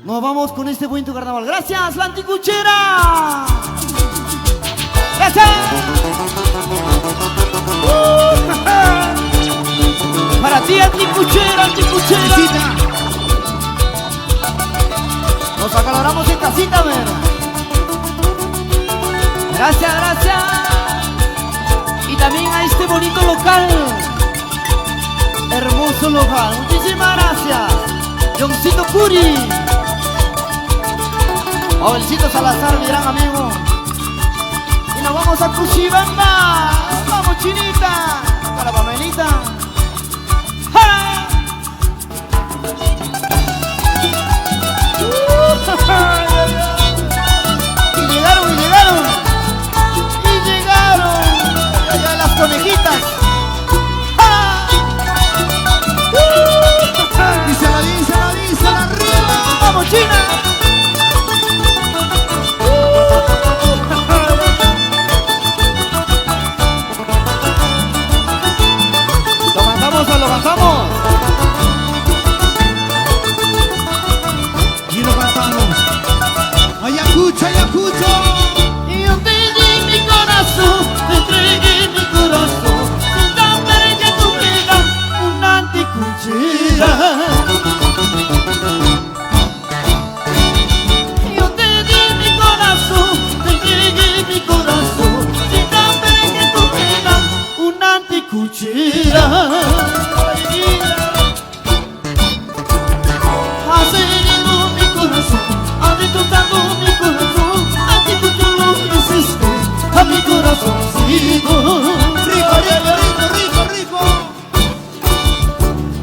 Nos vamos con este bonito carnaval. Gracias, la Anticuchera. Gracias. Para ti, Anticuchera, Anticuchera. Nos acaloramos en casita, a ver. Gracias, gracias. Y también a este bonito local. Hermoso local. Muchísimas gracias. Johncito Curi. Jovencito Salazar, mi gran amigo. Y nos vamos a Cuchibamba. Vamos, chinita. Para Pamelita. ¡Ja! Y llegaron, y llegaron. Y llegaron. Allá las conejitas. ¡Ja! Dísela arriba. Vamos, China. Lo cantamos. Y lo cantamos. Ayacucho, Ayacucho. Y yo te di mi corazón, te entregué mi corazón, sin saber que tú eras una anticuchera. Yo te di mi corazón, te entregué mi corazón, sin saber que tú eras una anticuchera. Has herido mi corazón, has destrozado mi corazón, a ti tú lo hiciste a mi corazoncito. Rico, rico, rico, rico, rico.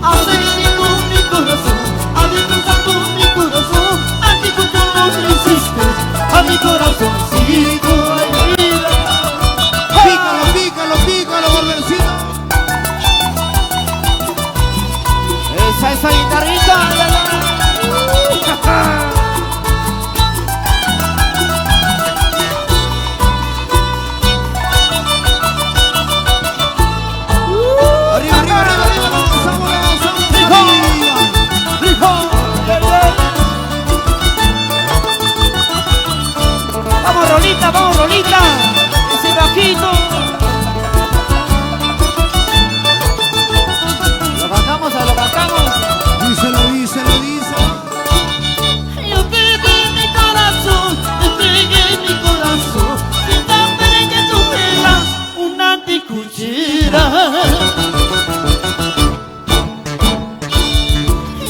Has herido mi corazón, has destrozado mi corazón, a ti tú lo hiciste a mi corazoncito. Ay, vida. Pícalo, pícalo, pícalo, Barbercito. Esa guitarrita. Arriba, arriba, arriba, arriba. Vamos, Vamos, Rolita, vamos, Rolita. Ese bajito. Lo cantamos, lo cantamos. díselo, díselo, díselo. Yo te di mi corazón, te entregué mi corazón, sin saber que tú eras una anticuchera.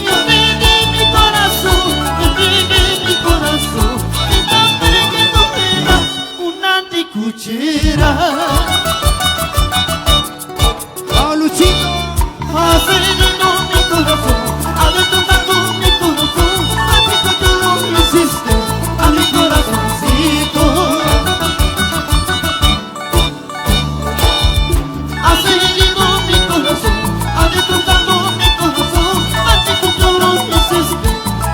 Yo te di mi corazón, te entregué mi corazón, sin saber que tú eras una anticuchera. Vamos, Luchito. Has herido mi corazón, has destrozado mi corazón, a ti tú lo hiciste a mi corazoncito. Has herido mi corazón, has destrozado mi corazón, a ti tú lo hiciste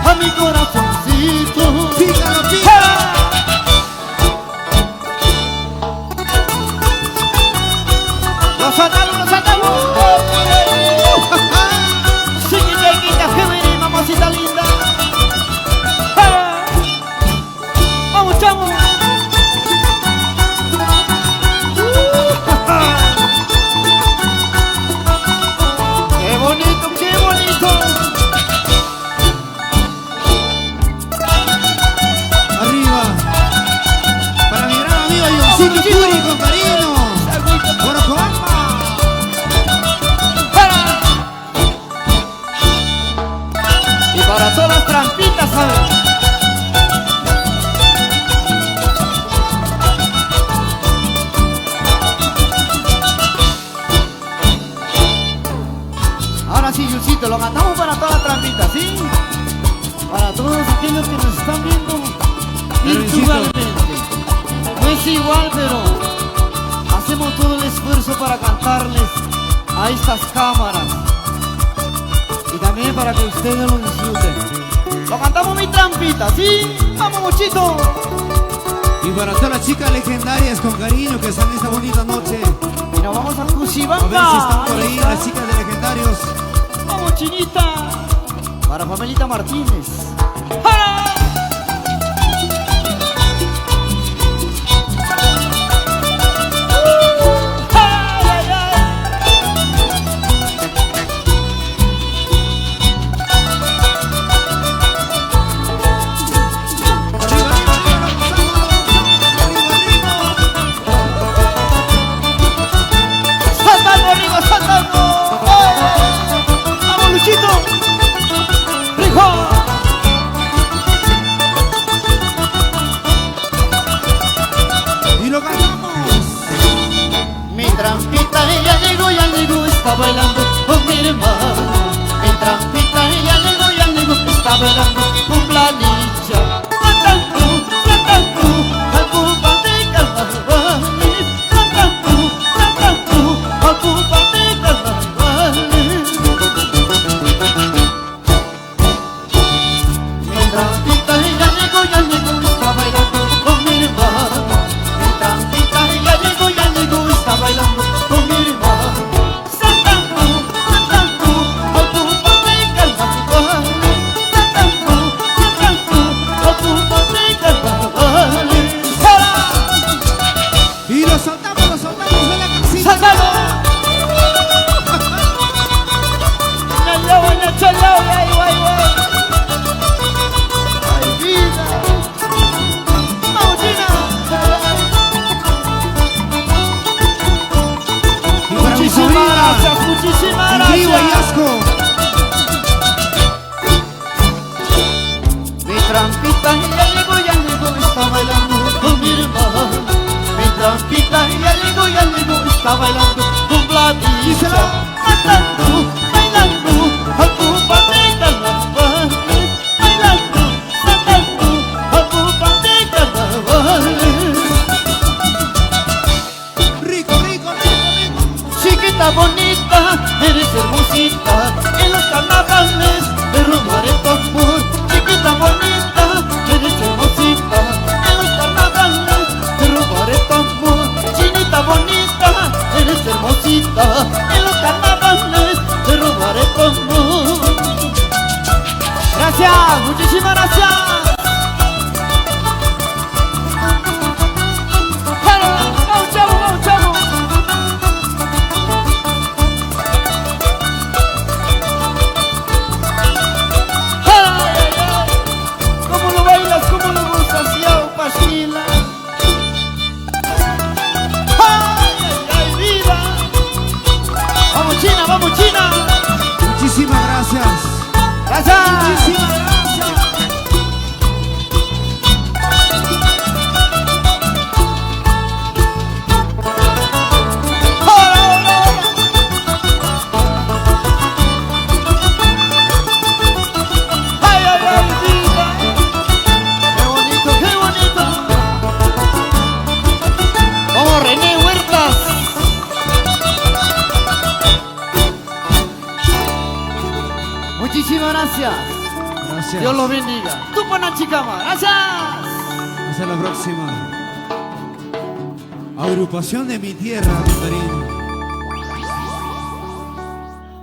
a mi corazoncito. Pícalo, pícalo. ¡Los atamos, los atamos! Chiquitita, que mamacita linda. Vamos, chamo. Qué bonito, qué bonito. Arriba. Para mi gran amigo Johncito Curi, con cariño. Borocobamba. Y para todas las trampitas, ¿sabes? Ahora sí, Yusito, lo cantamos para todas las trampitas, ¿sí? Para todos aquellos que nos están viendo virtualmente. No es igual, pero hacemos todo el esfuerzo para cantarles a estas cámaras. Y también para que ustedes lo disfruten. Lo cantamos mi trampita, ¿sí? ¡Vamos, Mochito! Y para todas las chicas legendarias con cariño que están esta bonita noche. Y nos vamos a A ver si Cuchibamba. están por ahí las chicas de legendarios. ¡Vamos, Chinita! Para Pamelita Martínez. Está bailando con mi hermano, en trampita ella llegó, está bailando con planilla. Platantú, al culpa de carnavales. Platantú, al culpa de carnavales. En trampita ella llegó, está bailando con mi hermano. En trampita ella llegó, está bailando con mi hermano. Muchísimas gracias. Mi trampita ya llegó, está bailando con mi hermano. Mi trampita ya llegó, está bailando con Vladimir. Bailando, al culpa de carnavales. Bailando, al culpa de carnavales. Rico. Chiquita bonita, eres hermosita, en los carnavales te robaré tu amor. Chiquita bonita, eres hermosita, en los carnavales te robaré tu amor. Chinita bonita, eres hermosita, en los carnavales te robaré tu amor. Gracias, muchísimas gracias. ¡Vamos, China! Muchísimas gracias. ¡Gracias! Muchísimas gracias. ¡Ay, vida! ¡Qué bonito! ¡Vamos, René Huertas! Muchísimas gracias. Dios los bendiga. Tú buena chicama. Gracias. Hasta la próxima. Agrupación de mi tierra, mi cariño.